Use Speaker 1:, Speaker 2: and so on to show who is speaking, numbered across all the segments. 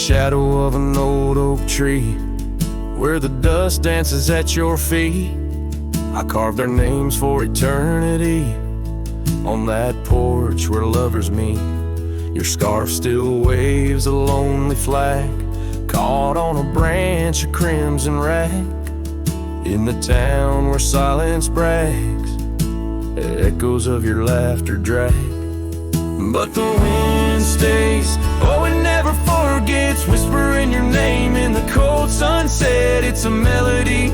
Speaker 1: shadow of an old oak tree, where the dust dances at your feet. I carved our names for eternity on that porch where lovers meet. Your scarf still waves a lonely flag, caught on a branch of crimson rag, in the town where silence brags, echoes of your laughter drag. But the wind stays, oh it never forgets, whispering your name in the cold sunset. It's a melody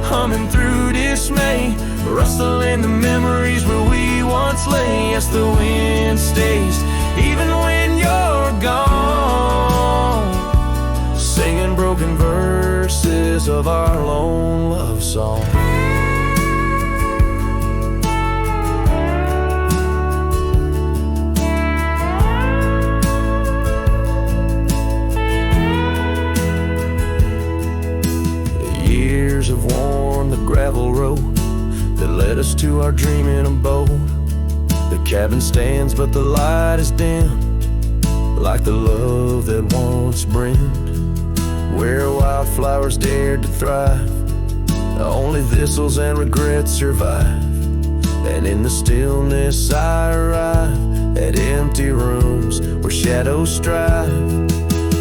Speaker 1: humming through dismay, rustling the memories where we once lay. Yes, the wind stays, even when you're gone, singing broken verses of our lone love song. Have worn the gravel road that led us to our dreaming abode. The cabin stands but the light is dimmed, like the love that once brimmed, where wildflowers dared to thrive. Only thistles and regrets survive, and in the stillness I arrive at empty rooms where shadows strive.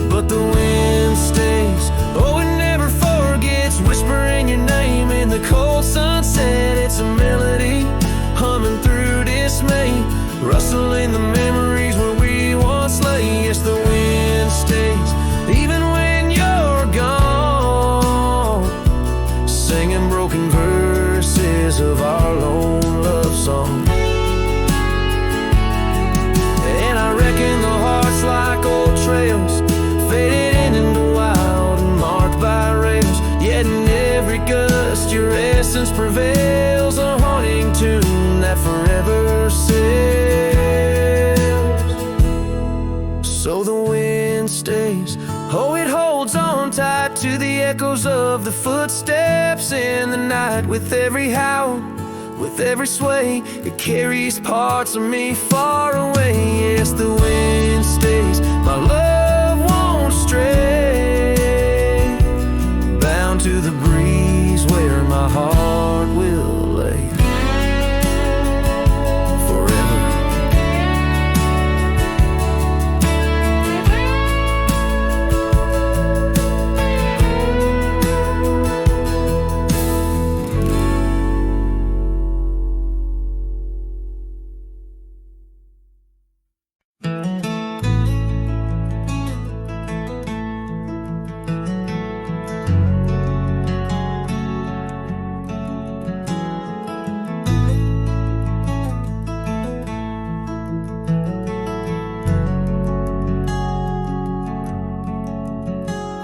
Speaker 1: But the wind stays, oh it never forgets, whispering your name in the cold sunset. It's a melody humming through dismay, rustling the memories where we once lay. Yes, the wind stays, even when you're gone, singing broken verses of our lone love song. And I reckon the heart's like old trails, faded into wild and marked by rails. Yet in every gust your essence prevails, a haunting tune that forever sails. So the wind stays, oh it holds on tight to the echoes of the footsteps in the night. With every howl, with every sway, it carries parts of me far away. Yes, the wind stays, my love won't stray, bound to the breeze where my heart will lay forever.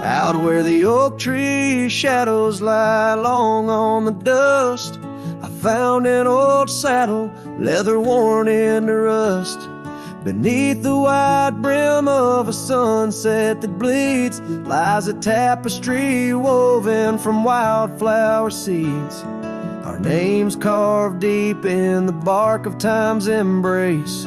Speaker 1: Out where the oak tree shadows lie long on the dust, I found an old saddle, leather worn into rust. Beneath the wide brim of a sunset that bleeds lies a tapestry woven from wildflower seeds. Our names carved deep in the bark of time's embrace,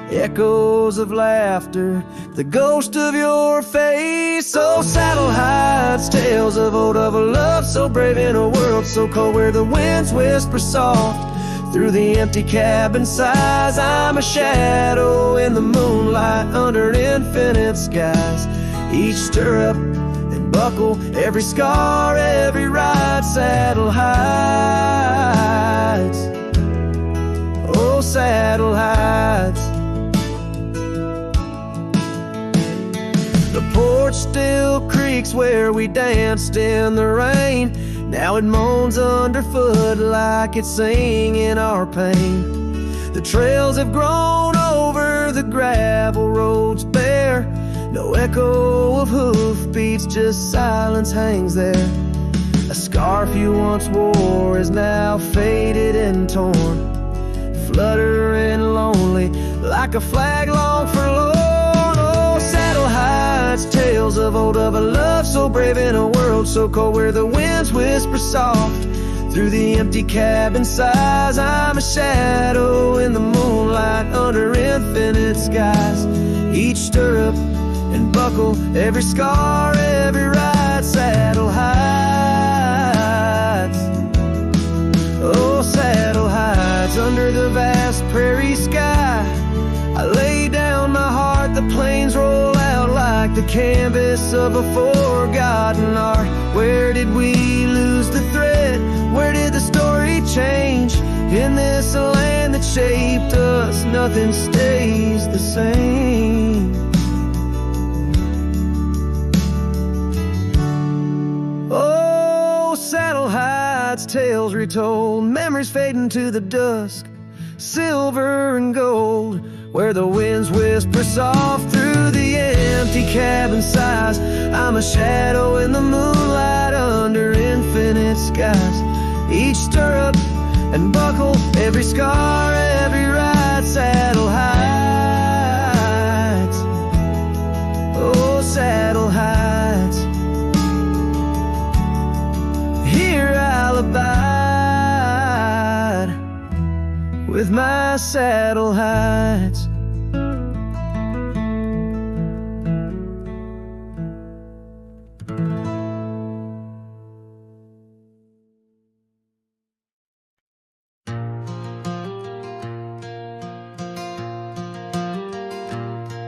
Speaker 1: echoes of laughter, the ghost of your face. Oh, saddle hides, tales of old, of a love so brave in a world so cold, where the winds whisper soft through the empty cabin sighs. I'm a shadow in the moonlight under infinite skies. Each stirrup and buckle, every scar, every ride, saddle hides. Oh, saddle hides. The porch still creaks where we danced in the rain. Now it moans underfoot like it's singing our pain. The trails have grown over the gravel roads bare, no echo of hoofbeats, just silence hangs there. A scarf you once wore is now faded and torn, fluttering lonely like a flag long forlorn. Oh, saddle hides, tales of old, of a love so brave in a world so cold, where the winds whisper soft through the empty cabin sighs. I'm a shadow in the moonlight under infinite skies. Each stirrup and buckle, every scar, every ride. Saddle Heights, oh Saddle Heights. Under the vast prairie sky, I lay down my heart, the plains roll out like the canvas of a forgotten art. Where did we lose the thread? Where did the story change? In this land that shaped us, nothing stays the same. Oh, Saddle Heights, tales retold, memories fading to the dusk, silver and gold, where the winds whisper soft through the empty cabin sighs. I'm a shadow in the moonlight under infinite skies. Each stirrup and buckle, every scar, every ride. Saddle Heights, oh Saddle Heights. Here I'll abide with my Saddle Heights.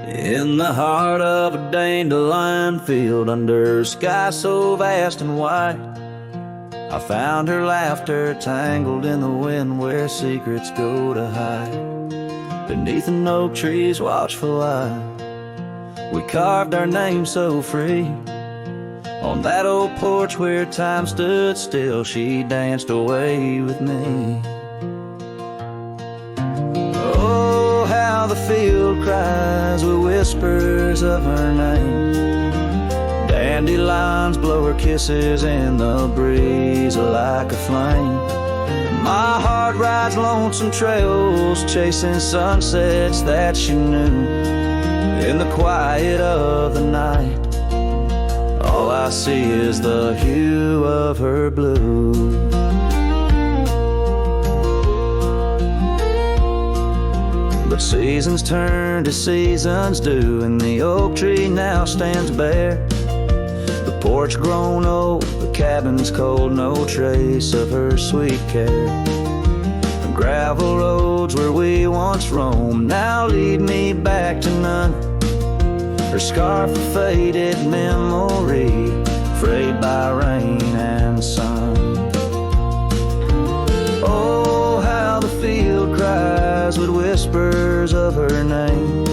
Speaker 2: In the heart of a dandelion field, under a sky so vast and white, I found her laughter tangled in the wind where secrets go to hide. Beneath an oak tree's watchful eye, we carved our name so free. On that old porch where time stood still, she danced away with me. Oh, how the field cries with whispers of her name. Dandelions blow her kisses in the breeze like a flame. My heart rides lonesome trails, chasing sunsets that she knew. In the quiet of the night, all I see is the hue of her blue. But seasons turn to seasons do, and the oak tree now stands bare. The porch grown old, the cabin's cold, no trace of her sweet care. The gravel roads where we once roamed now lead me back to none. Her scarf a faded memory, frayed by rain and sun. Oh, how the field cries with whispers of her name.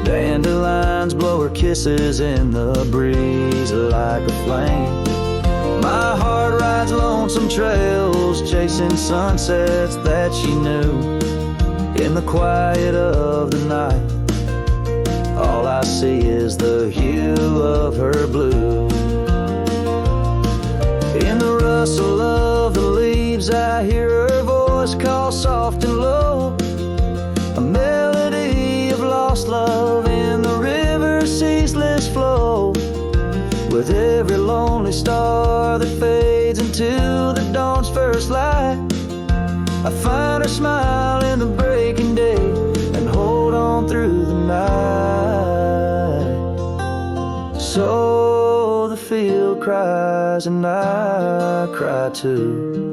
Speaker 2: Dandelions blow her kisses in the breeze like a flame. My heart rides lonesome trails, chasing sunsets that she knew. In the quiet of the night, all I see is the hue of her blue. In the rustle of the leaves, I hear her voice call soft and low. A melody of lost love in the river's ceaseless flow. With every lonely star that fades into the dawn's first light, I find her smile in the breaking day and hold on through the night. So the field cries and I cry too,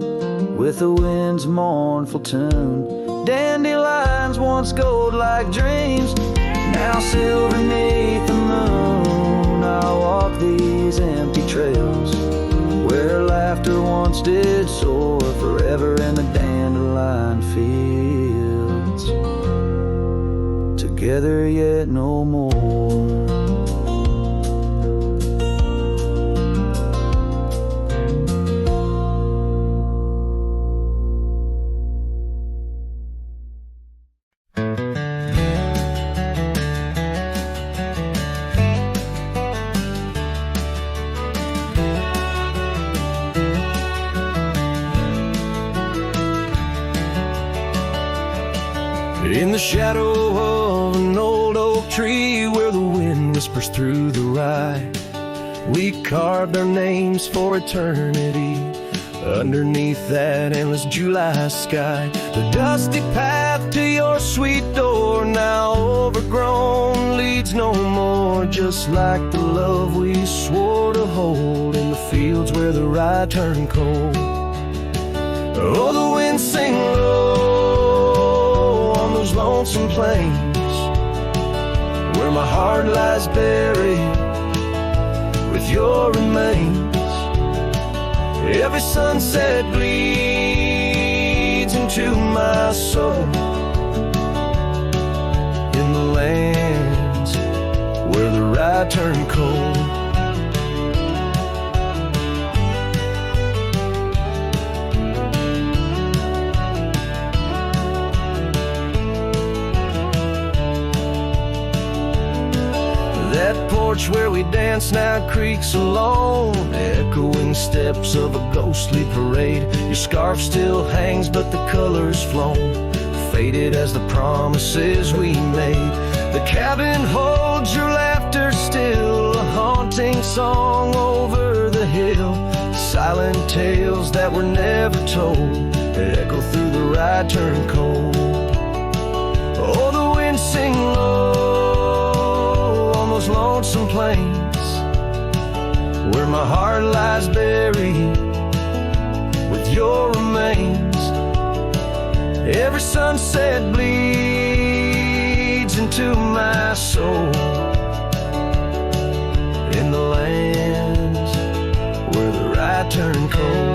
Speaker 2: with the wind's mournful tune. Dandelions once gold like dreams, now silver neath the moon. I'll walk these empty trails where laughter once did soar, forever in the dandelion fields, together yet no more.
Speaker 1: In the shadow of an old oak tree where the wind whispers through the rye, we carved our names for eternity. underneath that endless July sky. The dusty path to your sweet door, now overgrown, leads no more. Just like the love we swore to hold in the fields where the rye turned cold. Oh, the winds sing low on those lonesome plains, where my heart lies buried with your remains. Every sunset bleeds into my soul, in the lands where the rye turned cold. That porch where we dance now creaks alone, echoing steps of a ghostly parade. Your scarf still hangs but the color's flown, faded as the promises we made. The cabin holds your laughter still, a haunting song over the hill. Silent tales that were never told, that echo through the rye turned cold. Oh, the winds sing low those lonesome plains, where my heart lies buried with your remains. Every sunset bleeds into my soul, in the lands where the rye turned cold.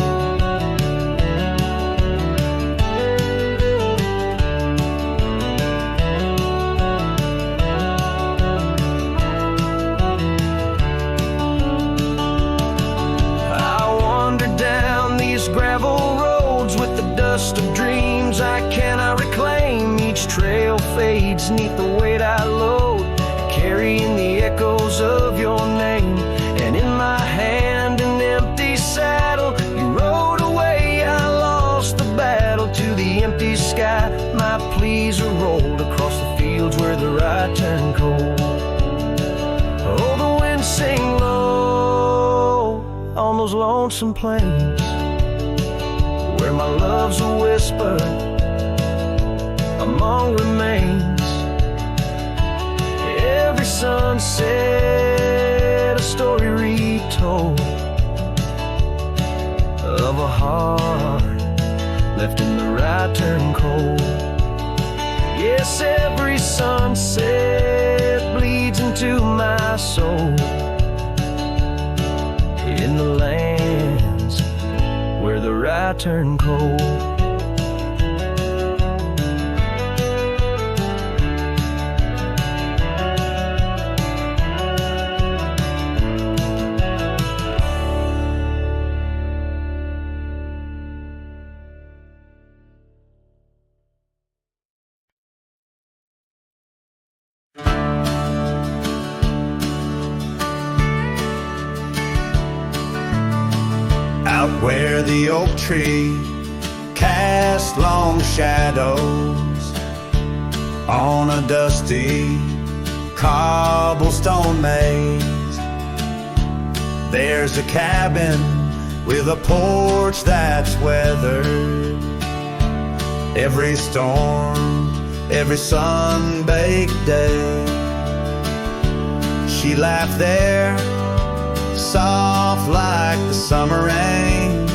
Speaker 1: Gravel roads with the dust of dreams I cannot reclaim. Each trail fades neath the weight I load, carrying the echoes of your name. And in my hand an empty saddle, you rode away, I lost the battle. To the empty sky my pleas are rolled, across the fields where the rye turned cold. Oh, the winds sing low on those lonesome plains, where my love's a whisper among remains. Every sunset a story retold of a heart left in the rye turned cold. Yes, every sunset bleeds into my soul, in the lands where the rye turned cold.
Speaker 3: Out where the oak tree cast long shadows on a dusty cobblestone maze, there's a cabin with a porch that's weathered every storm, every sun-baked day. She laughed there, soft like the summer rain,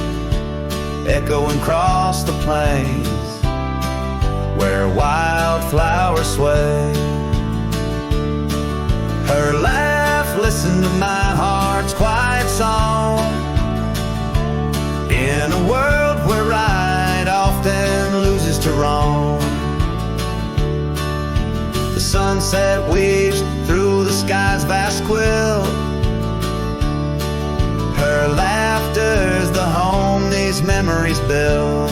Speaker 3: echoing across the plains where wildflowers sway. Her laugh listened to my heart's quiet song, in a world where right often loses to wrong. The sunset weaves through the sky's vast quilt, her laughter's the home these memories build.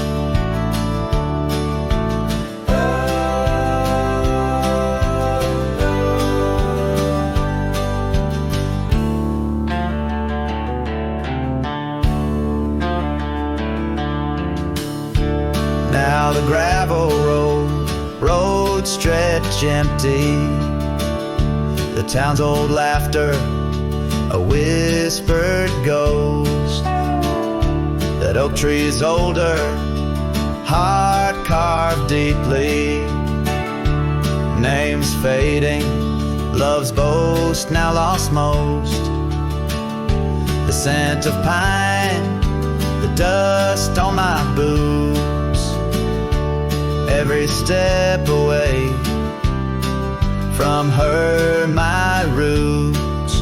Speaker 3: Now the gravel road stretch empty, the town's old laughter a whispered ghost that oak trees older, heart carved deeply. Names fading, love's boast now lost most. The scent of pine, the dust on my boots. Every step away from her, my roots.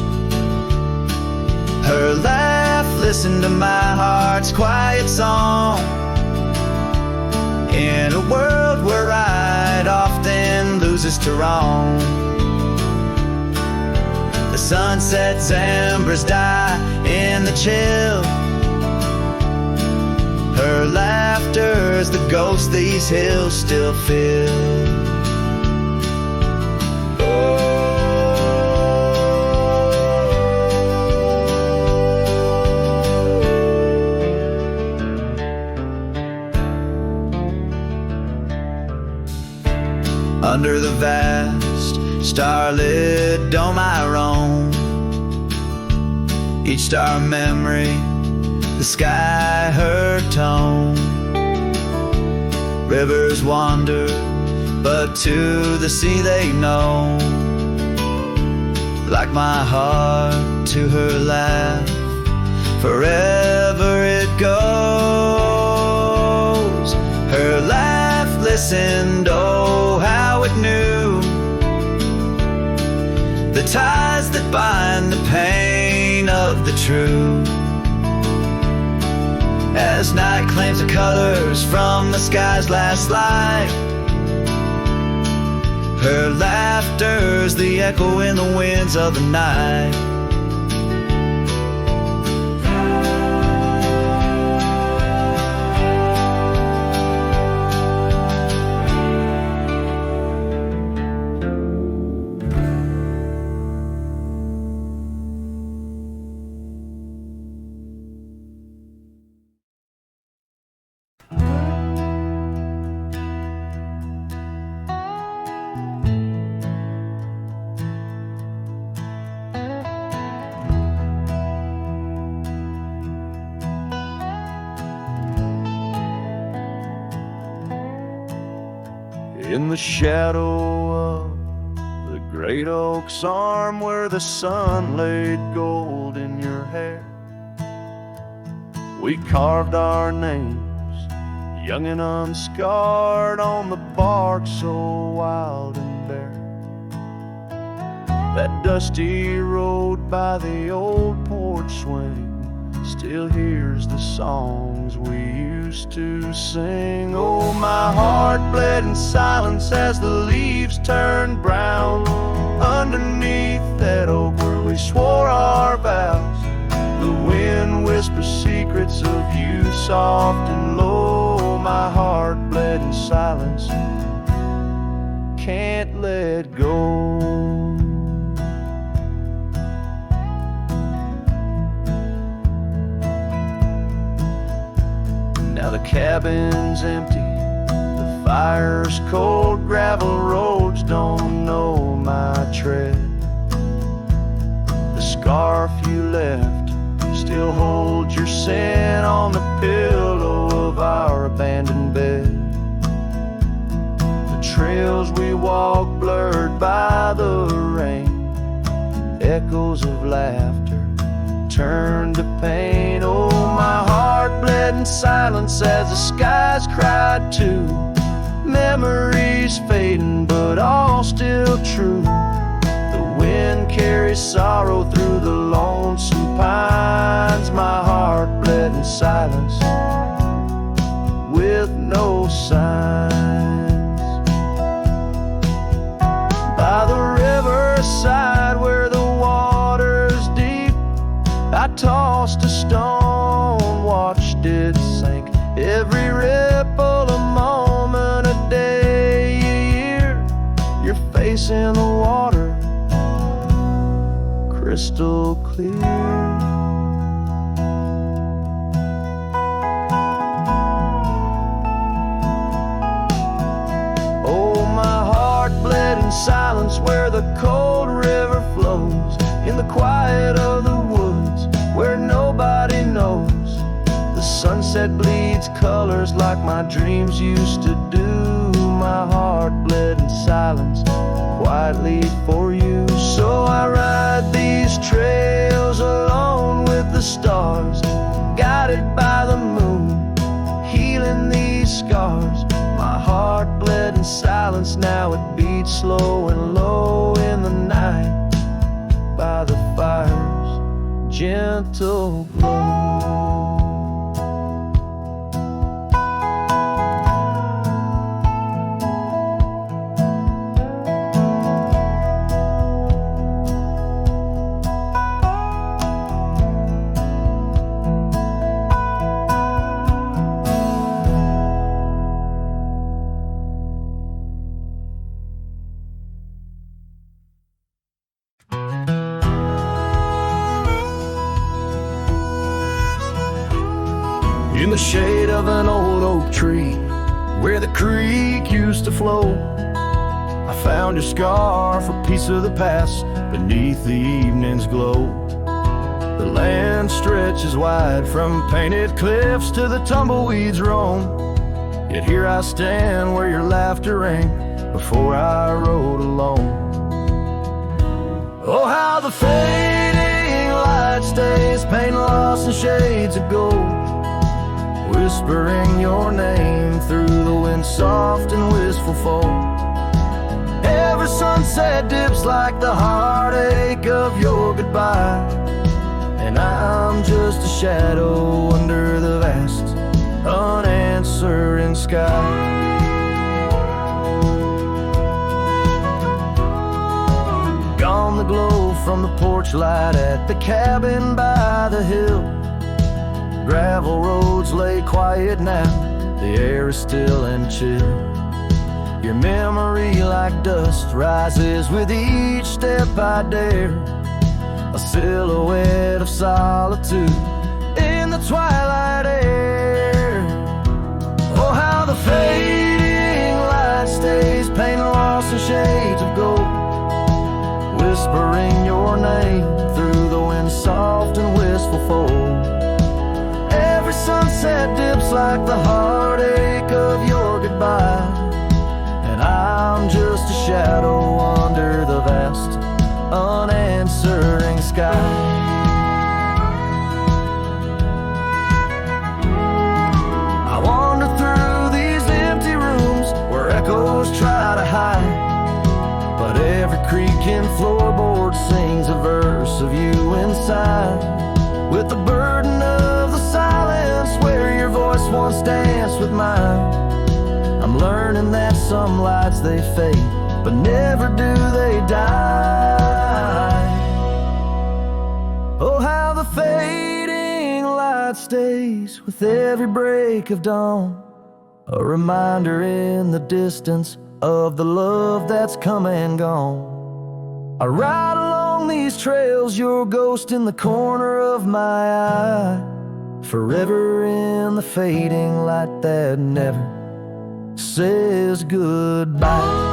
Speaker 3: Her laugh, listen to my heart's quiet song. In a world where right often loses to wrong. The sunset's embers die in the chill. Her laughter's the ghost these hills still feel. Under the vast, starlit dome I roam. Each star memory, the sky her tone. Rivers wander, but to the sea they know. Like my heart to her laugh, forever it goes. Her laugh listened, oh how it knew the ties that bind the pain of the true. As night claims the colors from the sky's last light, her laughter's the echo in the winds of the night.
Speaker 2: In the shadow of the great oak's arm, where the sun laid gold in your hair, we carved our names, young and unscarred, on the bark so wild and bare. That dusty road by the old porch swing still hears the songs we used to sing. Oh, my heart bled in silence as the leaves turned brown underneath that oak where we swore our vows. The wind whispers secrets of you soft and low. My heart bled in silence, can't let go. Now the cabin's empty, the fire's cold, gravel roads don't know my tread. The scarf you left still holds your scent on the pillow of our abandoned bed. The trails we walk blurred by the rain, echoes of laughter turned to pain. Oh, my heart bled in silence as the skies cried too. Memories fading, but all still true. The wind carries sorrow through the lonesome pines. My heart bled in silence with no signs. By the riverside where the water's deep, I tossed a stone, watched it sink. Every ripple a moment, a day, a year. Your face in the water, crystal clear. Oh, my heart bled in silence where the cold river flows, in the quiet of the woods where nobody knows. The sunset bleeds colors like my dreams used to do. My heart bled in silence, quietly for you. So I ride these trails alone with the stars, guided by the moon, healing these scars. My heart bled in silence, now it beats slow and low in the night, by the fire's gentle glow.
Speaker 1: In the shade of an old oak tree, where the creek used to flow, I found your scarf, a piece of the past, beneath the evening's glow. The land stretches wide, from painted cliffs to the tumbleweeds roam. Yet here I stand where your laughter rang before I rode alone. Oh, how the fading light stays, paint lost in shades of gold, whispering your name through the wind's soft and wistful fold. Every sunset dips like the heartache of your goodbye, and I'm just a shadow under the vast, unanswering sky. Gone the glow from the porch light at the cabin by the hill. Gravel roads lay quiet now, the air is still and chill. Your memory like dust rises with each step I dare, a silhouette of solitude in the twilight air. Oh, how the fading light stays, paint lost in shades of gold, whispering your name through the wind's soft and wistful fold. Every sunset dips like the heartache of your goodbye, and I'm just a shadow under the vast, unanswering sky. I wander through these empty rooms where echoes try to hide, but every creak and floorboard sings a verse of you inside. With the burden of the silence where your voice once danced with mine, I'm learning that some lights they fade, but never do they die. Oh, how the fading light stays with every break of dawn, a reminder in the distance of the love that's come and gone. I ride along these trails, your ghost in the corner of my eye, forever in the fading light that never says goodbye.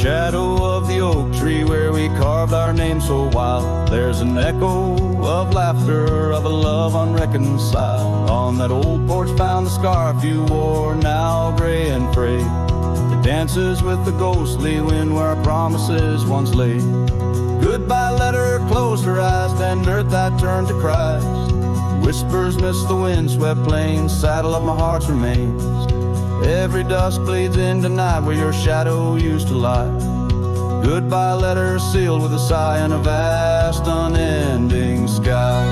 Speaker 3: Shadow of the oak tree where we carved our name so wild, there's an echo of laughter of a love unreconciled. On that old porch found the scarf you wore, now gray and frayed. It dances with the ghostly wind where our promises once lay. Goodbye letter closed her eyes, then earth I turned to Christ. Whispers miss the wind-swept plains, saddle of my heart's remains. Every dusk bleeds into night where your shadow used to lie. Goodbye letter sealed with a sigh in a vast unending sky.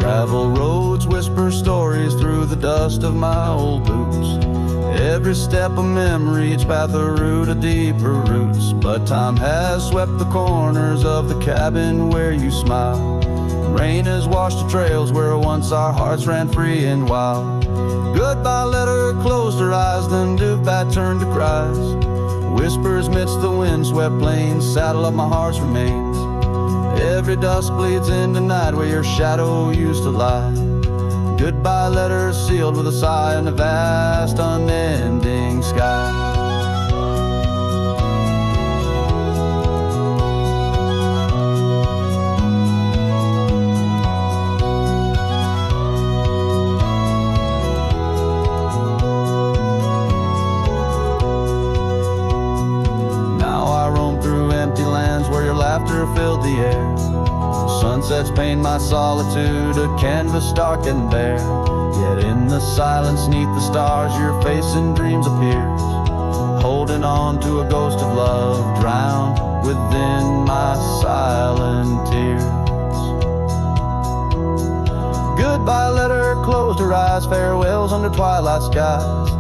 Speaker 3: Gravel roads whisper stories through the dust of my old boots. Every step a memory, each path a root of deeper roots. But time has swept the corners of the cabin where you smile. Rain has washed the trails where once our hearts ran free and wild. Goodbye letter closed her eyes, then Duvat turned to cries. Whispers midst the wind-swept plains, saddle of my heart's remains. Every dust bleeds into night where your shadow used to lie. Goodbye letter sealed with a sigh in the vast unending sky. Now I roam through empty lands where your laughter filled the air. Sunsets paint my solitude, a canvas dark and bare. Yet in the silence neath the stars your face in dreams appears, holding on to a ghost of love drowned within my silent tears. Goodbye letter closed her eyes, farewells under twilight skies.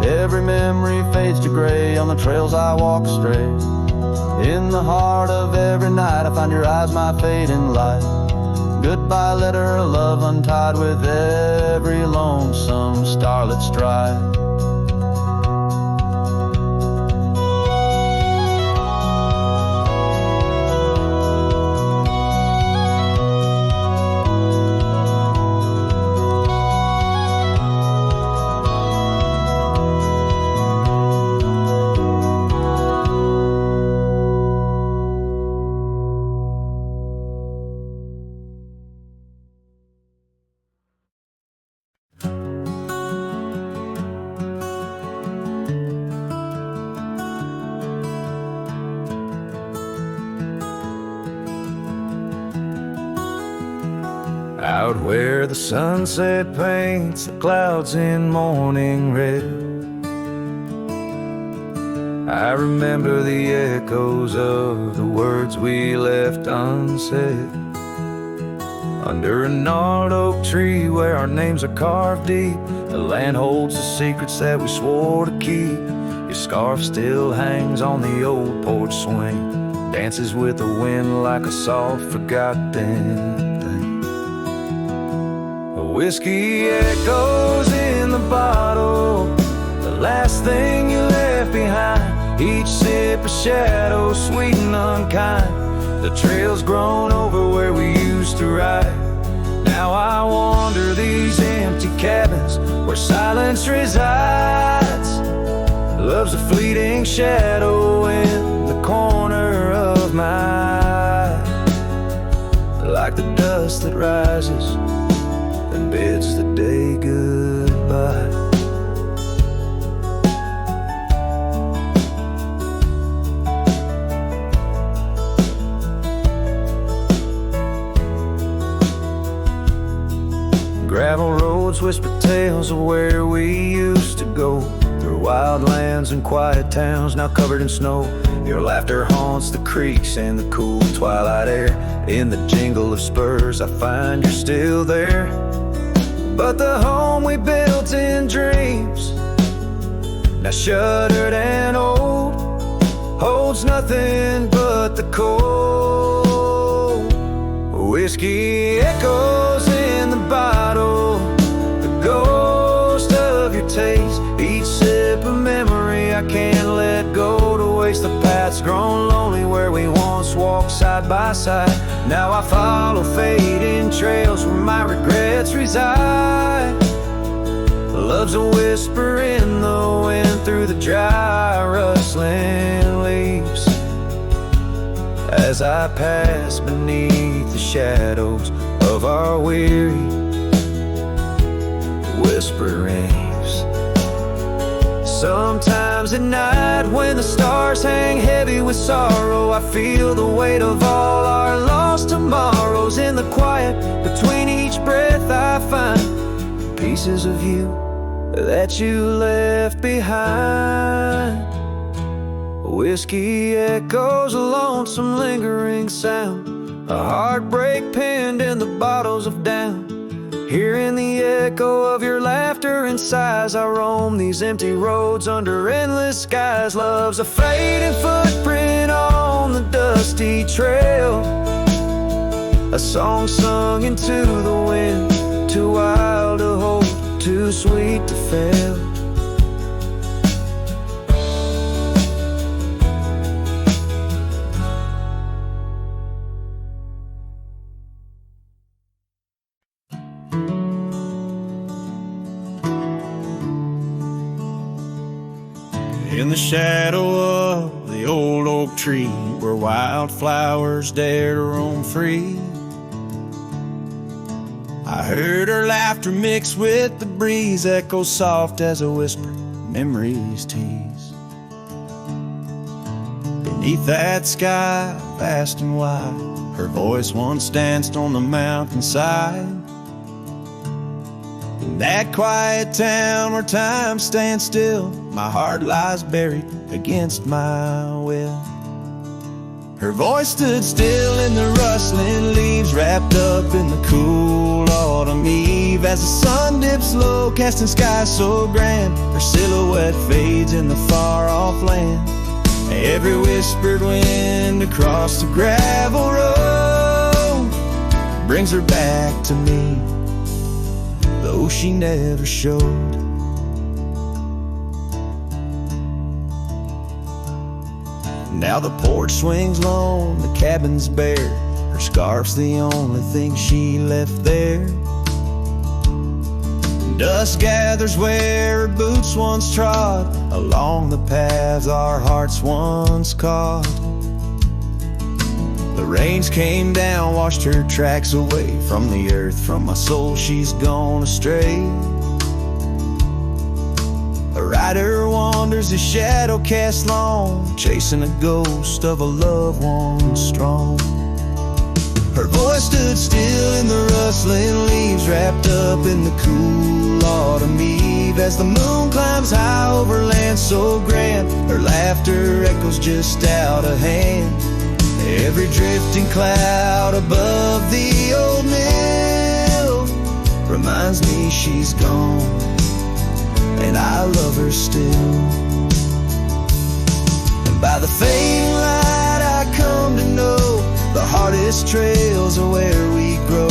Speaker 3: Every memory fades to gray on the trails I walk astray. In the heart of every night I find your eyes, my fading light. Goodbye letter, love untied with every lonesome starlit stride.
Speaker 2: Out where the sunset paints the clouds in morning red, I remember the echoes of the words we left unsaid. Under a gnarled oak tree where our names are carved deep, the land holds the secrets that we swore to keep. Your scarf still hangs on the old porch swing, dances with the wind like a soft forgotten thing. Whiskey echoes in the bottle, the last thing you left behind. Each sip a shadow, sweet and unkind. The trail's grown over where we used to ride. Now I wander these empty cabins where silence resides. Love's a fleeting shadow in the corner of my eye, like the dust that rises and bids the day goodbye. Gravel roads whisper tales of where we used to go, through wild lands and quiet towns now covered in snow. Your laughter haunts the creeks and the cool twilight air. In the jingle of spurs I find you're still there. But the home we built in dreams, now shuttered and old, holds nothing but the cold. Whiskey echoes in the bottle, the ghost of your taste. Each sip a memory I can't let go to waste. The path's grown lonely where we once walked side by side. Now I follow fading trails where my regrets reside. Love's a whisper in the wind through the dry rustling leaves, as I pass beneath the shadows of our weary whisperings. Sometimes at night when the stars hang heavy with sorrow, I feel the weight of all our lost tomorrows. In the quiet between each breath I find pieces of you that you left behind. Whiskey echoes, a lonesome lingering sound, a heartbreak pinned in the bottles of down. Hearing the echo of your laughter and sighs, I roam these empty roads under endless skies. Love's a fading footprint on the dusty trail, a song sung into the wind, too wild to hold, too sweet to fail.
Speaker 3: In the shadow of the old oak tree, where wildflowers dare to roam free, I heard her laughter mix with the breeze, echo soft as a whisper, memories tease. Beneath that sky, vast and wide, her voice once danced on the mountainside. In that quiet town where time stands still, my heart lies buried against my will. Her voice stood still in the rustling leaves, wrapped up in the cool autumn eve. As the sun dips low, casting skies so grand, her silhouette fades in the far-off land. Every whispered wind across the gravel road brings her back to me, though she never showed. Now the porch swings lone, the cabin's bare, her scarf's the only thing she left there. Dust gathers where her boots once trod, along the paths our hearts once caught. The rains came down, washed her tracks away from the earth, from my soul she's gone astray. A rider wanders, his shadow cast long, chasing a ghost of a loved one strong. Her voice stood still in the rustling leaves, wrapped up in the cool autumn eve. As the moon climbs high over land so grand, her laughter echoes just out of hand. Every drifting cloud above the old mill reminds me she's gone, and I love her still. And by the fading light I come to know, the hardest trails are where we grow.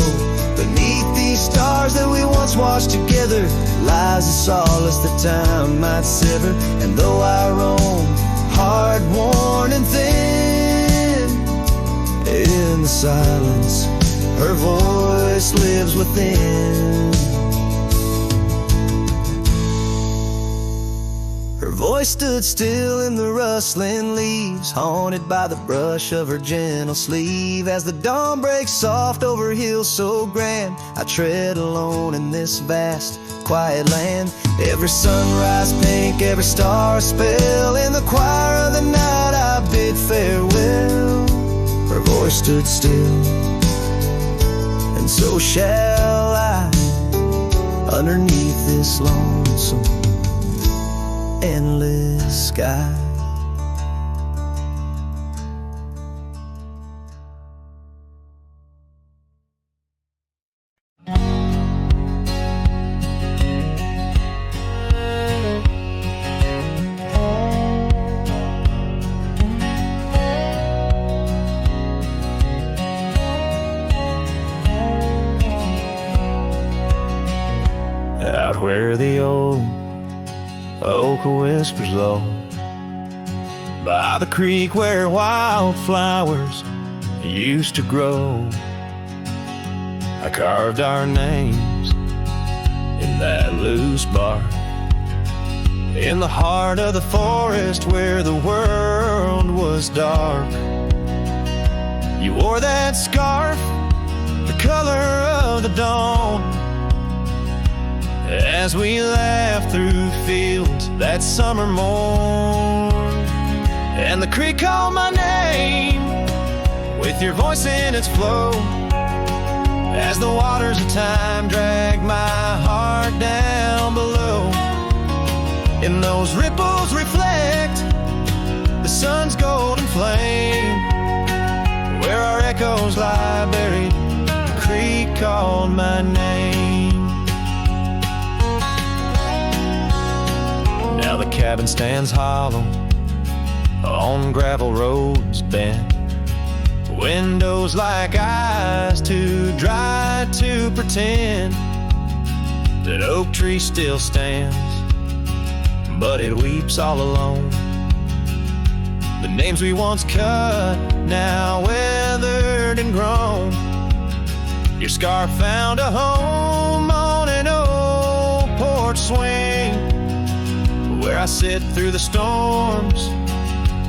Speaker 3: Beneath these stars that we once watched together lies a solace that time might sever. And though I roam, hard, worn and thin, in the silence her voice lives within. Her voice stood still in the rustling leaves, haunted by the brush of her gentle sleeve. As the dawn breaks soft over hills so grand, I tread alone in this vast, quiet land. Every sunrise pink, every star a spell, in the choir of the night I bid farewell. Her voice stood still, and so shall I, underneath this lonesome endless sky.
Speaker 2: Out where the old oak whispers low, by the creek where wildflowers used to grow, I carved our names in that loose bark. In the heart of the forest where the world was dark, you wore that scarf, the color of the dawn. As we laughed through fields
Speaker 1: that summer morn, and the creek called my name with your voice in its flow, as the waters of time drag my heart down below. In those ripples reflect the sun's golden flame, where our echoes lie buried, the creek called my name. Now the cabin stands hollow on gravel roads bent, windows like eyes too dry to pretend. That oak tree still stands, but it weeps all alone. The names we once cut, now weathered and grown. Your scar found a home on an old porch swing, where I sit through the storms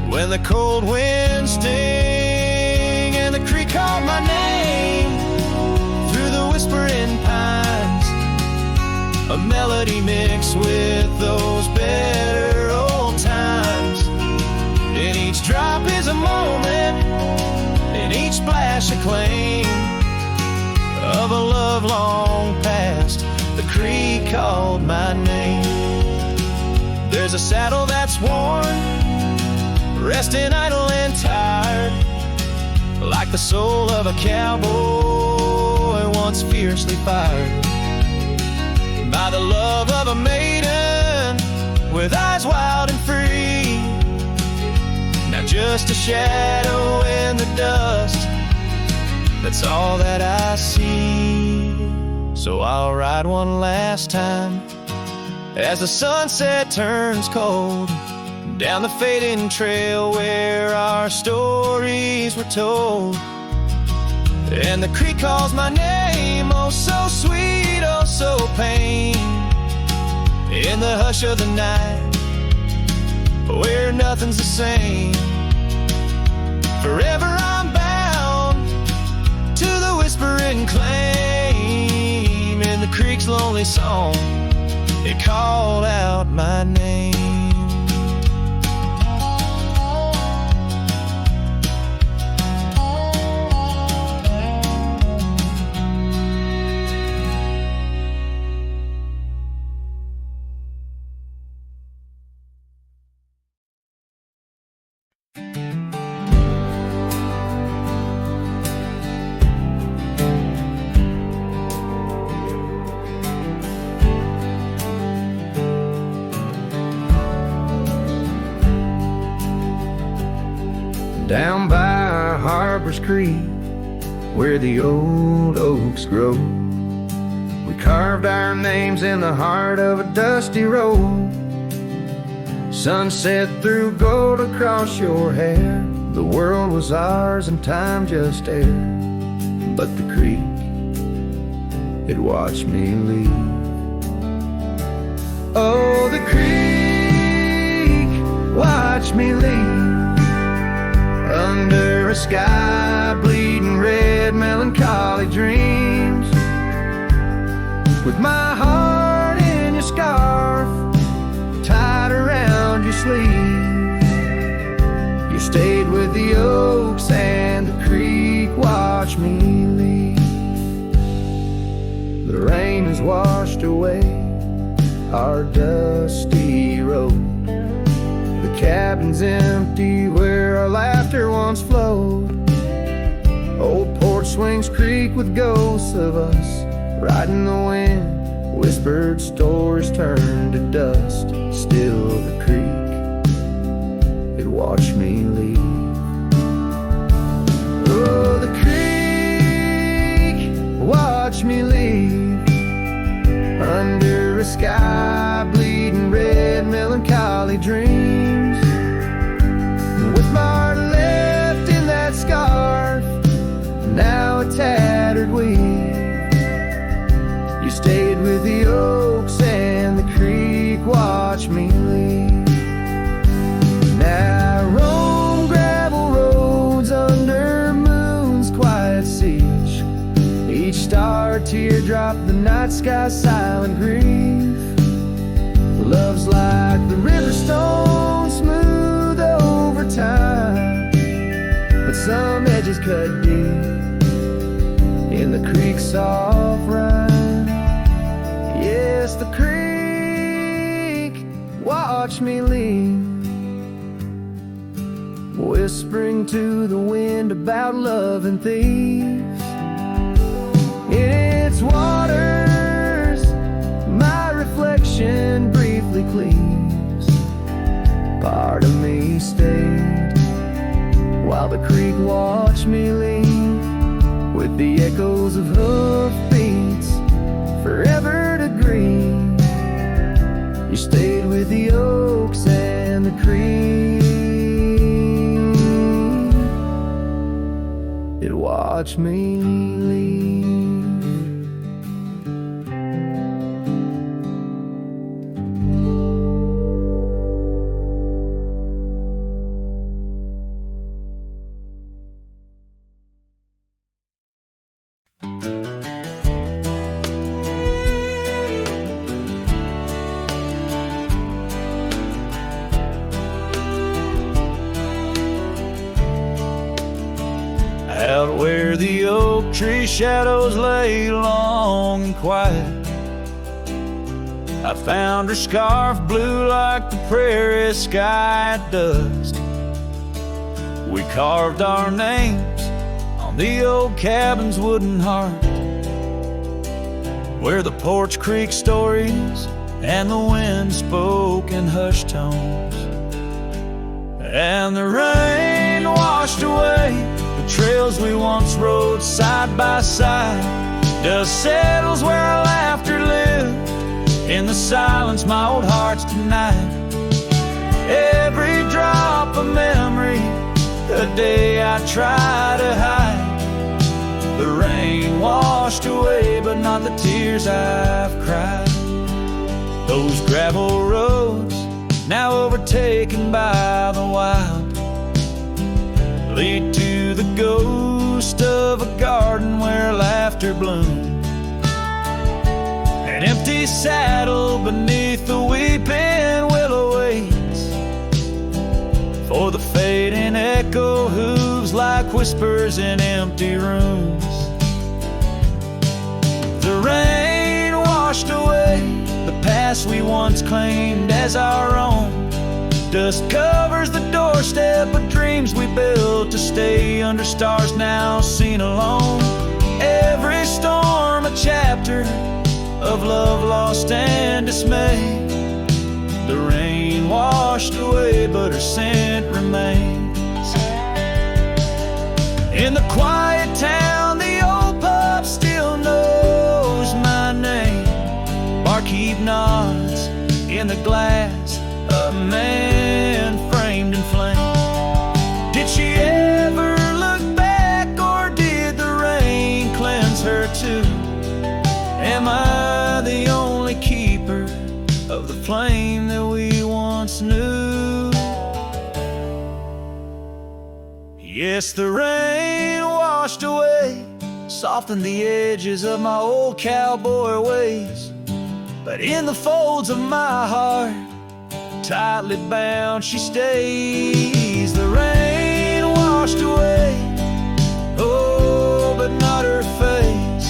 Speaker 1: when the cold winds sting. And the creek called my name through the whispering pines, a melody mixed with those better old times. And each drop is a moment, and each splash a claim of a love long past. The creek called my name. There's a saddle that's worn, resting idle and tired, like the soul of a cowboy once fiercely fired by the love of a maiden with eyes wild and free. Now just a shadow in the dust, that's all that I see. So I'll ride one last time as the sunset turns cold, down the fading trail where our stories were told. And the creek calls my name, oh so sweet, oh so pain, in the hush of the night, where nothing's the same. Forever I'm bound to the whispering claim. In the creek's lonely song, it called out my name.
Speaker 2: Down by Harbor's Creek, where the old oaks grow, we carved our names in the heart of a dusty road. Sunset threw gold across your hair. The world was ours and time just air. But the creek, it watched me leave. Oh, the creek watched me leave, under a sky bleeding red, melancholy dreams, with my heart in your scarf tied around your sleeve. You stayed with the oaks and the creek watched me leave. The rain has washed away our dusty road. The cabin's empty where our laughter once flowed. Old porch swings creak with ghosts of us riding the wind. Whispered stories turn to dust. Still the creek, it watched me leave. Oh, the creek watched me leave, under a sky bleeding red, melancholy dreams, with my heart left in that scarf, now a tattered weed. You stayed with the oaks and the creek watched me leave. Now I roam gravel roads under moon's quiet siege. Each star teardrop, the night sky's silent grief. Love's like the river stone, smooth over time, but some edges cut deep in the creek's soft rhyme. Yes, the creek, watch me lean, whispering to the wind about love and thieves. In its waters, my reflection briefly cleaves. Part of me stayed while the creek watched me leave, with the echoes of hoofbeats forever to green. You stayed with the oaks and the creek. It watched me leave.
Speaker 3: Out where the oak tree shadows lay long and quiet, I found her scarf blue like the prairie sky at dusk. We carved our names on the old cabin's wooden heart, where the porch creaked stories and the wind spoke in hushed tones. And the rain washed away the trails we once rode side by side. Dust settles where our laughter lived in the silence my old heart's denied. Every drop of memory, a day I try to hide. The rain washed away, but not the tears I've cried. Those gravel roads, now overtaken by the wild, lead to the ghost of a garden where laughter bloomed. An empty saddle beneath the weeping willow waits for the fading echo hooves like whispers in empty rooms. The rain washed away the past we once claimed as our own. Dust covers the doorstep of dreams we built to stay under stars now seen alone. Every storm a chapter of love lost and dismay. The rain washed away, but her scent remains. In the quiet town, the old pub still knows my name. Barkeep nods in the glass, a man framed in flame. Did she ever look back, or did the rain cleanse her too? Am I the only keeper of the flame that we once knew? Yes, the rain washed away, softened the edges of my old cowboy ways. But in the folds of my heart, tightly bound she stays. The rain washed away, oh, but not her face.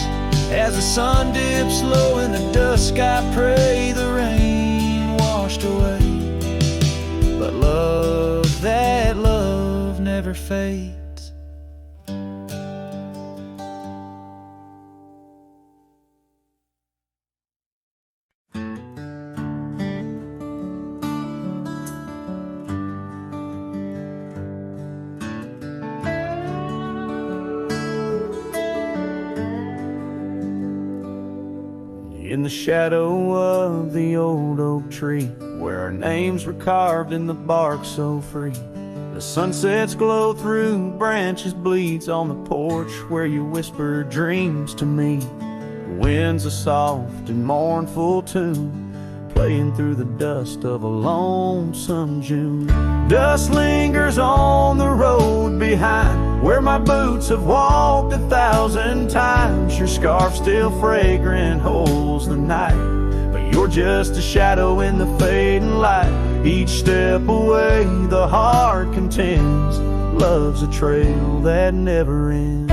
Speaker 3: As the sun dips low in the dusk, I pray the rain washed away. But love, that love never fades. In the shadow of the old oak tree, where our names were carved in the bark so free, the sunset's glow through branches bleeds on the porch where you whisper dreams to me. The wind's a soft and mournful tune, playing through the dust of a lonesome June. Dust lingers on the road behind, where my boots have walked 1,000 times. Your scarf still fragrant holds the night, but You're just a shadow in the fading light. Each step away, the heart contends. Love's a trail that never ends.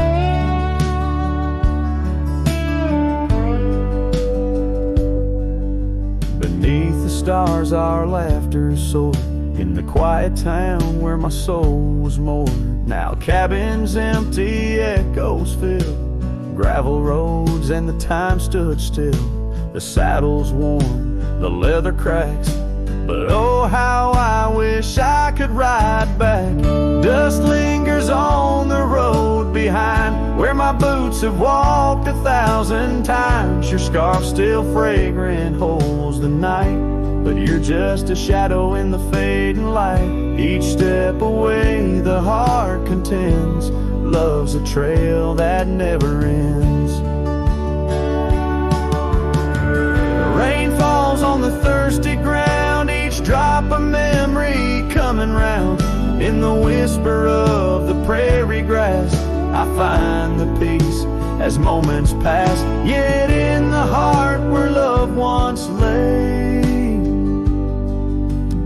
Speaker 3: Beneath the stars, our laughter soared. In the quiet town where my soul was moored. Now cabins empty, echoes fill. Gravel roads and the time stood still. The saddle's worn, the leather cracks. But oh, how I wish I could ride back. Dust lingers on the road behind, where my boots have walked 1,000 times. Your scarf still fragrant holds the night, but you're just a shadow in the fading light. Each step away, the heart contends. Love's a trail that never ends. The rain falls on the thirsty ground, each drop a memory coming round. In the whisper of the prairie grass, I find the peace as moments pass. Yet in the heart where love once lay,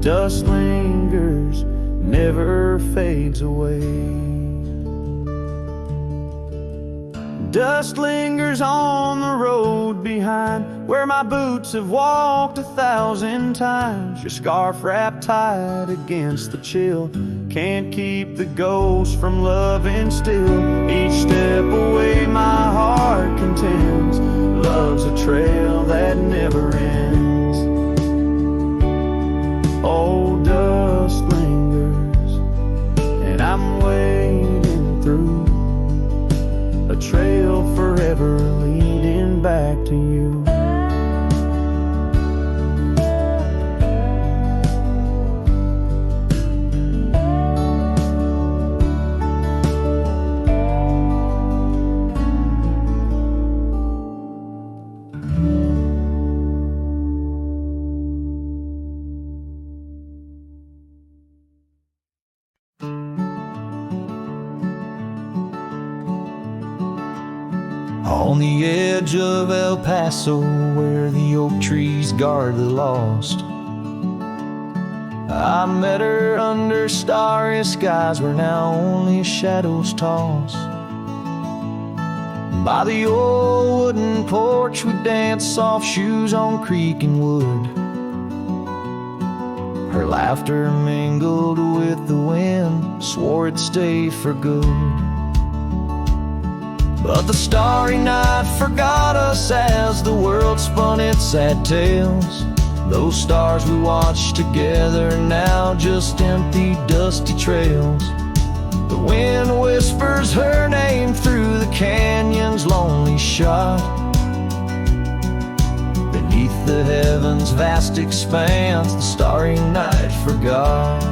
Speaker 3: dust lingers, never fades away. Dust lingers on the road behind, where my boots have walked 1,000 times. Your scarf wrapped tight against the chill can't keep the ghost from loving still. Each step away, my heart contends. Love's a trail that never ends. Oh, dust lingers, and I'm wading through a trail forever leading back to you. On the edge of El Paso, where the oak trees guard the lost, I met her under starry skies where now only shadows toss. By the old wooden porch we danced soft shoes on creek and wood. Her laughter mingled with the wind, swore it'd stay for good. But the starry night forgot us as the world spun its sad tales. Those stars we watched together now just empty, dusty trails. The wind whispers her name through the canyon's lonely shot. Beneath the heavens' vast expanse, the starry night forgot.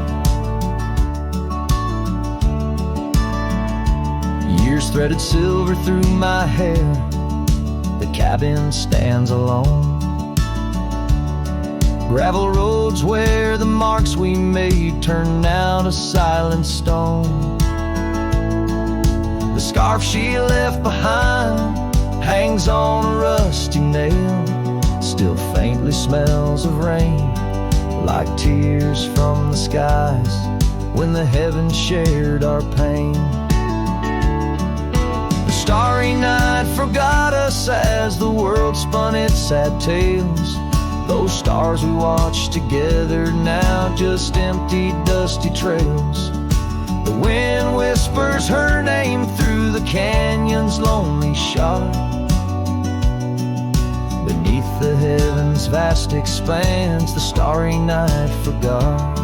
Speaker 3: Years threaded silver through my hair, the cabin stands alone. Gravel roads where the marks we made turn now to silent stone. The scarf she left behind hangs on a rusty nail, still faintly smells of rain, like tears from the skies when the heavens shared our pain. The starry night forgot us as the world spun its sad tales. Those stars we watched together now just empty, dusty trails. The wind whispers her name through the canyon's lonely shot. Beneath the heavens' vast expanse, the starry night forgot.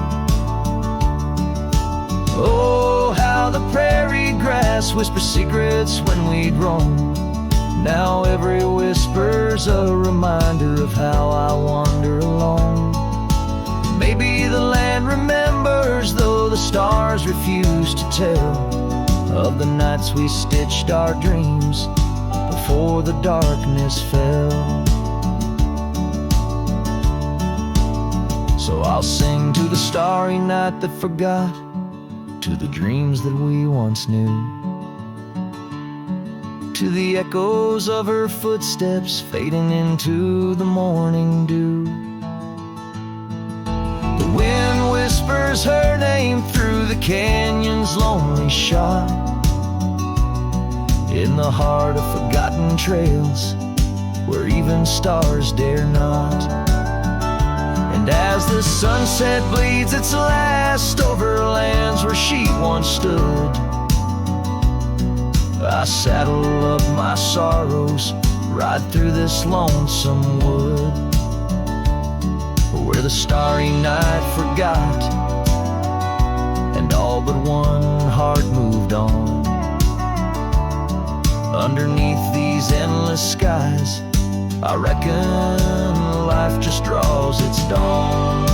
Speaker 3: Oh, how the prairie grass whispers secrets when we'd roam. Now every whisper's a reminder of how I wander alone. Maybe the land remembers, though the stars refuse to tell, of the nights we stitched our dreams before the darkness fell. So I'll sing to the starry night that forgot, to the dreams that we once knew.
Speaker 2: to the echoes of her footsteps fading into the morning dew. The wind whispers her name through the canyon's lonely shot, in the heart of forgotten trails where even stars dare not. And as the sunset bleeds its last over lands where she once stood, I saddle up my sorrows, ride through this lonesome wood, where the starry night forgot and all but one heart moved on. Underneath these endless skies, I reckon life just draws its dawn.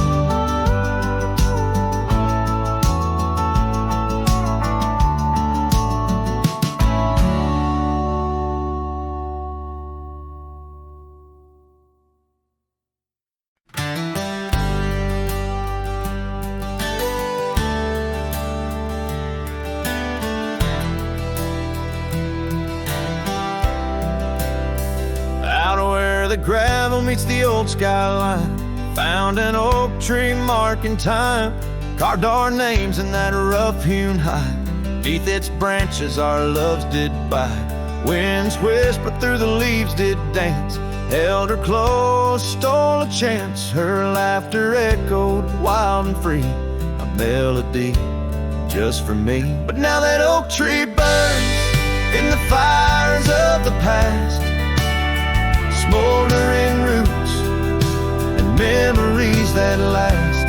Speaker 1: The gravel meets the old skyline, found an oak tree marking time, carved our names in that rough-hewn hide. Beneath its branches our loves did bide, winds whispered through the leaves did dance, held her close, stole a chance, her laughter echoed wild and free, a melody just for me. But now that oak tree burns in the fires of the past, smoldering roots and memories that last.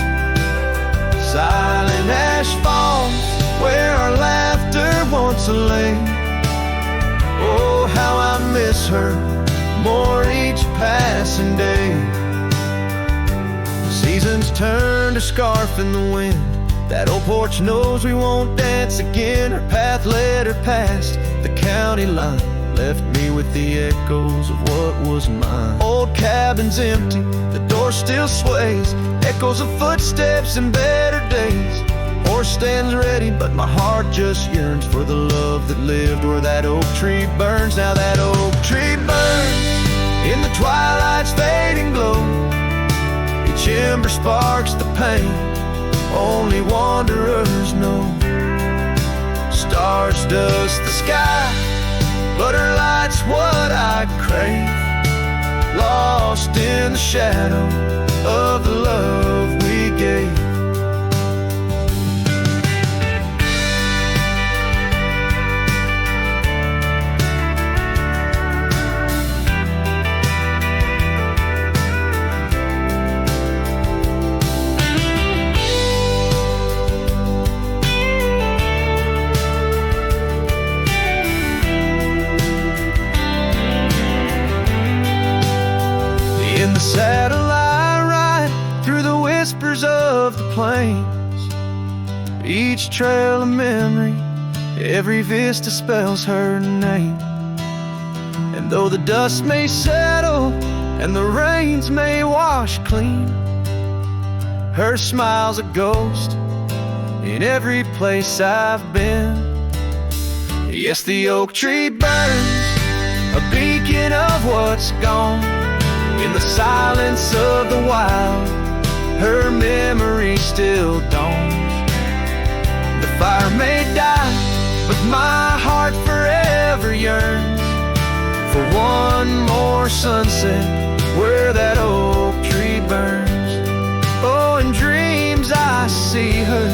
Speaker 1: Silent ash falls where our laughter once lay. Oh, how I miss her more each passing day. Seasons turn to scarf in the wind, that old porch knows we won't dance again. Her path led her past the county line, left me with the echoes of what was mine. Old cabin's empty, the door still sways, echoes of footsteps in better days. Horse stands ready, but my heart just yearns for the love that lived where that oak tree burns. Now that oak tree burns in the twilight's fading glow, each ember sparks the pain only wanderers know. Stars dust the sky, but her light's what I crave, lost in the shadow of the love we gave. In the saddle I ride through the whispers of the plains, each trail a memory, every vista spells her name. And though the dust may settle and the rains may wash clean, her smile's a ghost in every place I've been. Yes, the oak tree burns, a beacon of what's gone. In the silence of the wild, her memory still dawns. The fire may die, but my heart forever yearns for one more sunset where that oak tree burns. Oh, in dreams I see her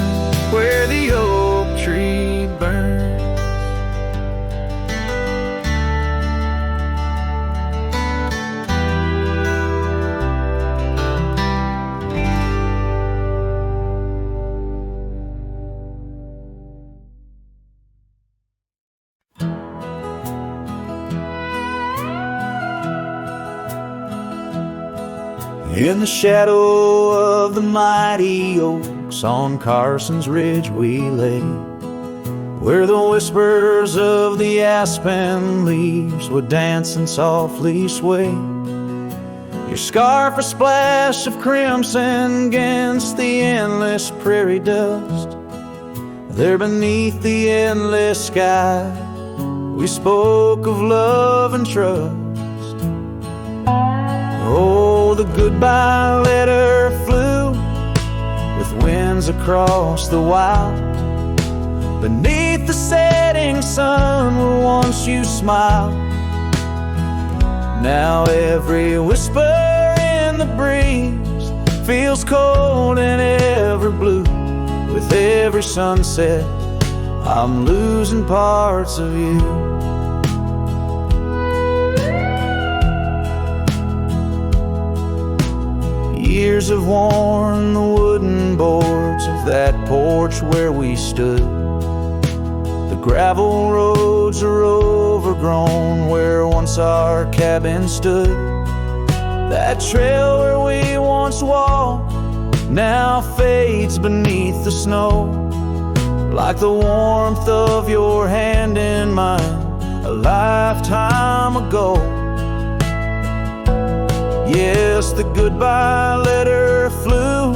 Speaker 1: where the oak tree burns.
Speaker 2: In the shadow of the mighty oaks on Carson's Ridge we lay, where the whispers of the aspen leaves would dance and softly sway. Your scarf a splash of crimson against the endless prairie dust, there beneath the endless sky we spoke of love and trust. Oh, the goodbye letter flew with winds across the wild. Beneath the setting sun where once you smiled. Now every whisper in the breeze feels cold and ever blue. With every sunset, I'm losing parts of you. Years have worn the wooden boards of that porch where we stood. The gravel roads are overgrown where once our cabin stood. That trail where we once walked now fades beneath the snow, like the warmth of your hand in mine a lifetime ago. Yes, the goodbye letter flew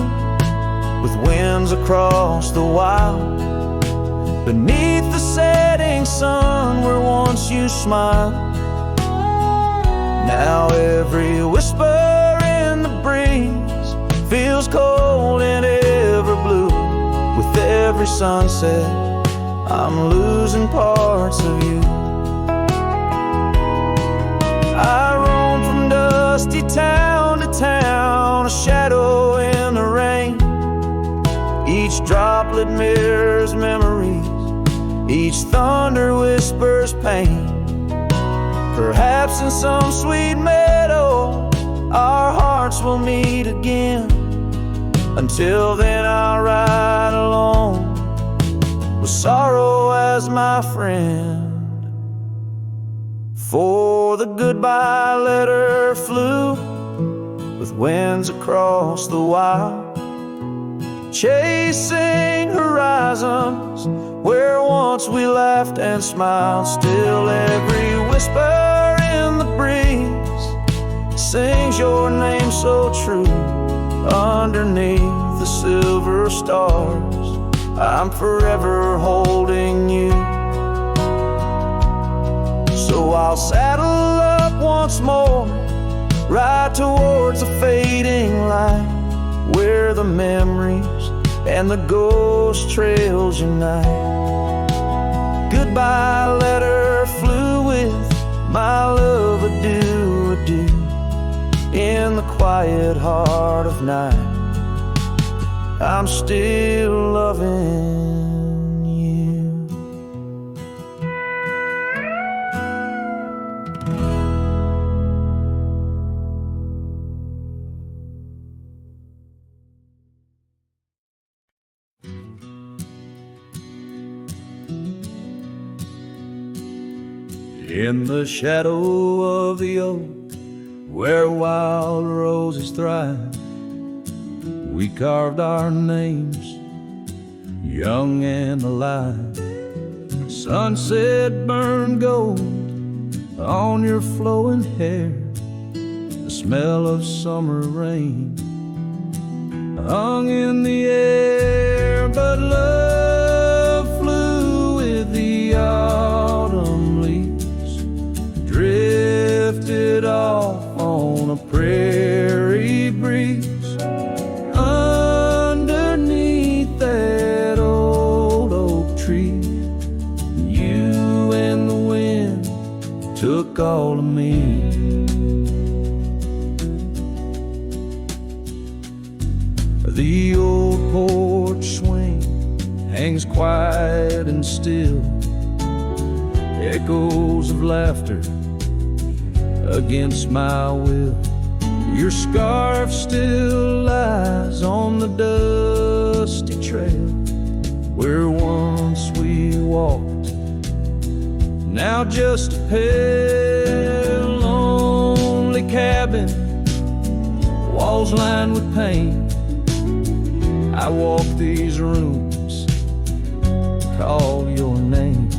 Speaker 2: with winds across the wild. Beneath the setting sun where once you smiled. Now every whisper in the breeze feels cold and ever blue. With every sunset, I'm losing parts of you. I roam from dusty town to town, a shadow in the rain. Each droplet mirrors memories, each thunder whispers pain. Perhaps in some sweet meadow our hearts will meet again. Until then I'll ride alone with sorrow as my friend. For the goodbye letter flew with winds across the wild, chasing horizons where once we laughed and smiled. Still every whisper in the breeze sings your name so true. Underneath the silver stars, I'm forever holding you. So I'll saddle up once more, ride towards the fading light, where the memories and the ghost trails unite. Goodbye letter flew with my love, adieu, adieu. In the quiet heart of night, I'm still loving you. In the shadow of the oak where wild roses thrive, we carved our names, young and alive. Sunset burned gold on your flowing hair. The smell of summer rain hung in the air, but love flew with the autumn leaves, drifted off on a prairie breeze. Underneath that old oak tree, you and the wind took all of me. The old porch swing hangs quiet and still, echoes of laughter against my will. Your scarf still lies on the dusty trail where once we walked, now just a pale, lonely cabin, walls lined with paint. I walk these rooms, call your name.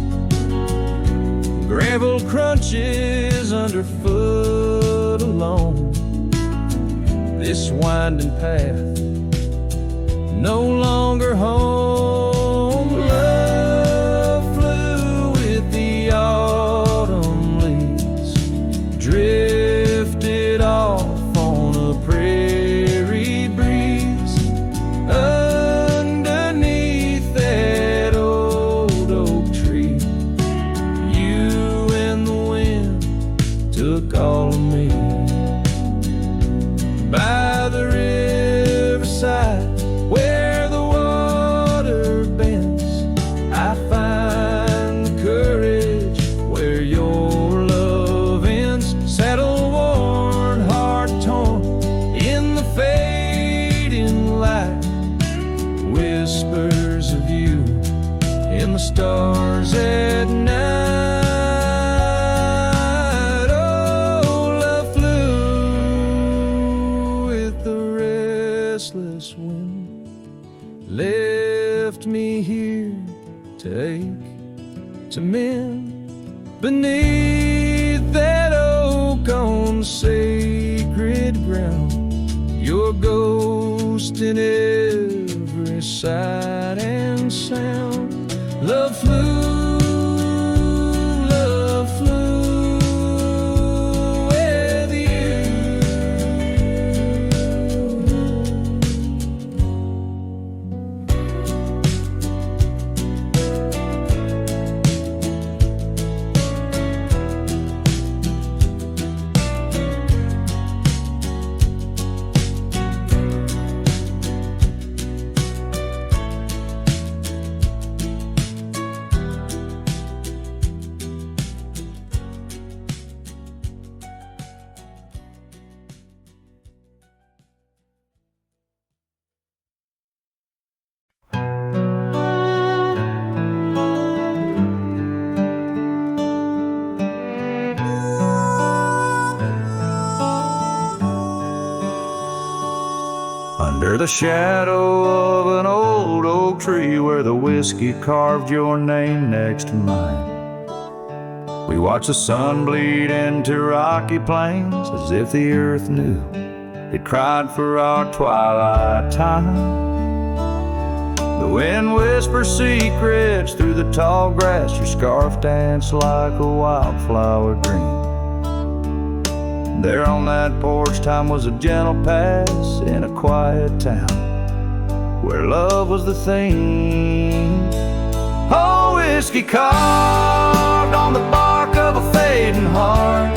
Speaker 2: Gravel crunches underfoot alone. This winding path, no longer home. Love flew with the autumn stars at night. Oh, love flew with the restless wind, left me here to ache, to mend beneath that oak on sacred ground. Your ghost in every sight and sound. Love flew with you. Under the shadow of an old oak tree where the whiskey carved your name next to mine, we watched the sun bleed into rocky plains as if the earth knew it cried for our twilight time. The wind whispers secrets through the tall grass. Your scarf danced like a wildflower dream. There on that porch, time was a gentle pass in a quiet town where love was the theme. Oh, whiskey carved on the bark of a fading heart.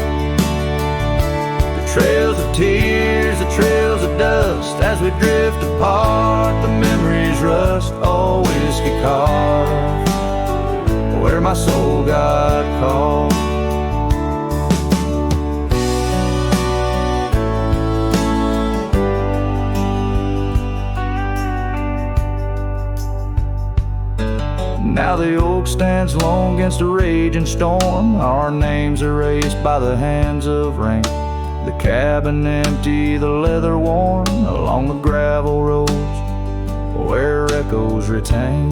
Speaker 2: The trails of tears, the trails of dust, as we drift apart, the memories rust. Oh, whiskey carved where my soul got caught. Now the oak stands alone against a raging storm, our names erased by the hands of rain. The cabin empty, the leather worn, along the gravel roads where echoes retain.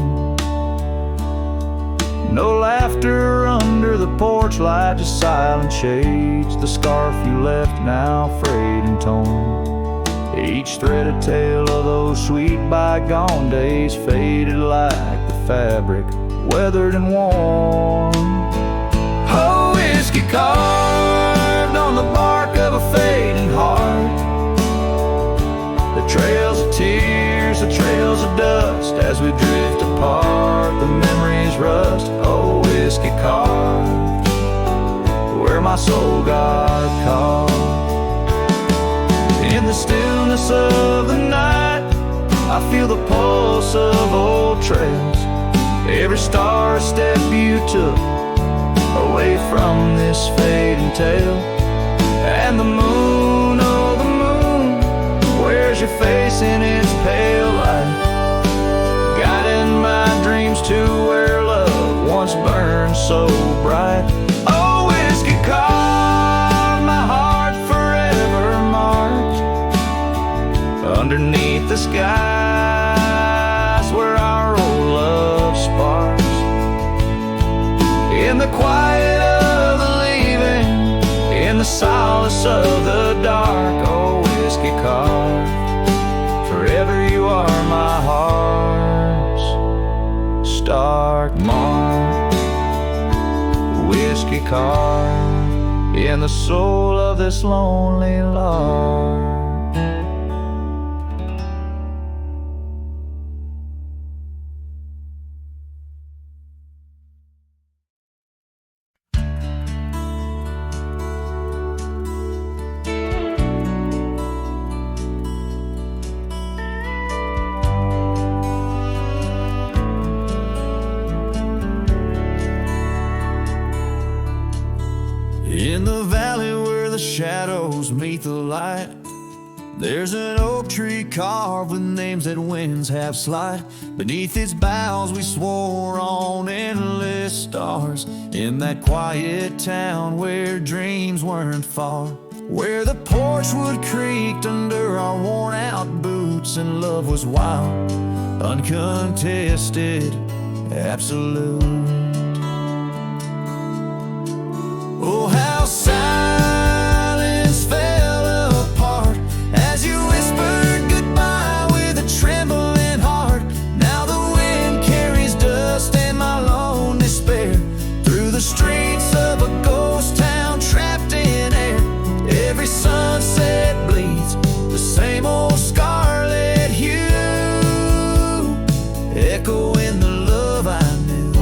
Speaker 2: No laughter under the porch light, just silent shades. The scarf you left now frayed and torn, each thread a tale of those sweet bygone days, faded like the fabric, weathered and worn. Oh, whiskey carved on the bark of a fading heart. The trails of tears, the trails of dust, as we drift apart, the memories rust. Oh, whiskey carved where my soul got caught. In the stillness of the night, I feel the pulse of old trails. Every star step you took away from this fading tale. And the moon, oh the moon, wears your face in its pale light, guiding my dreams to where love once burned so bright. Oh, whiskey carved my heart forever marked underneath the skies where our old love sparks. In the quiet of the leaving, in the solace of the dark. Oh, whiskey carved, forever you are my heart's stark mark. Whiskey carved in the soul of this lonely lark. In the valley where the shadows meet the light,
Speaker 3: There's an oak tree carved with names that winds have slide. Beneath its boughs we swore on endless stars. In that quiet town where dreams weren't far, where the porch wood creaked under our worn out boots, and love was wild, uncontested, absolute. Oh, how silence fell apart as you whispered goodbye with a trembling heart. Now the wind carries dust and my lone despair through the streets of a ghost town trapped in air. Every sunset bleeds the same old scarlet hue, echoing the love I knew,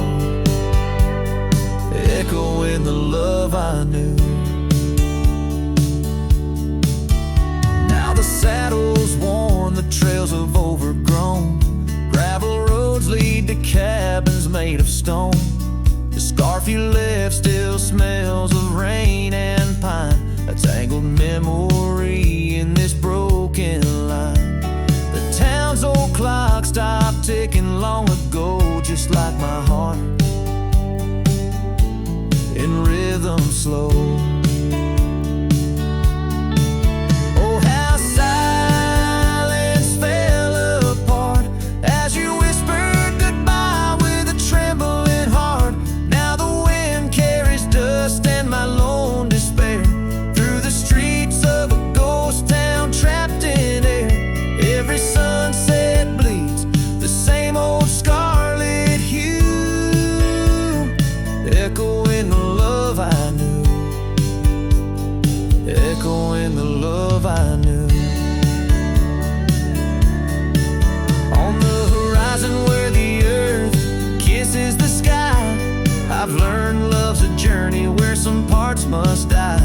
Speaker 3: echoing the love I knew. Now the saddle's worn, the trails have overgrown. Gravel roads lead to cabins made of stone. The scarf you left still smells of rain and pine, a tangled memory in this broken line. The town's old clock stopped ticking long ago, just like my heart, in rhythm slow. Oh, how silence fell apart as you whispered goodbye with a trembling heart. Now the wind carries dust and my lone despair through the streets of a ghost town trapped in air. Every sunset bleeds the same old scarlet hue, echoing the love I knew, echoing the love I knew. On the horizon where the earth kisses the sky, I've learned love's a journey where some parts must die.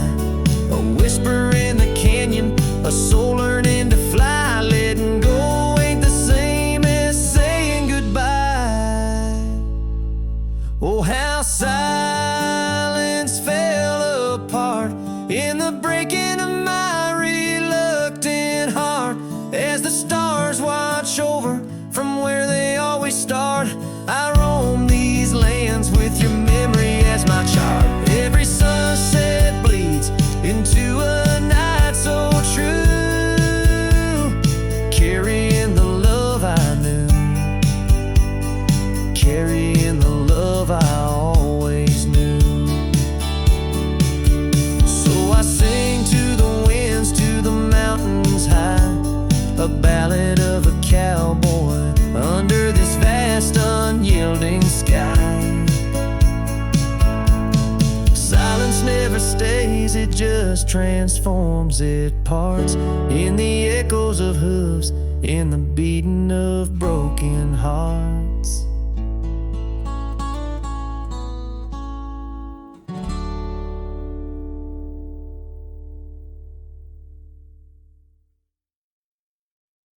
Speaker 3: A whisper in the canyon, a soul learning to fly. Letting go ain't the same as saying goodbye. Oh, how silence fell apart in the breaking of my reluctant heart as the stars watch over from where they always start. I roam these lands with your memory as my chart. Every sunset bleeds into a night so true, carrying the love I knew, carrying the love I always knew. So I sing to the winds, to the mountains high, a ballad of a cowboy under this vast unyielding sky. Silence never stays, it just transforms, it parts in the echoes of hooves, in the beating of broken hearts.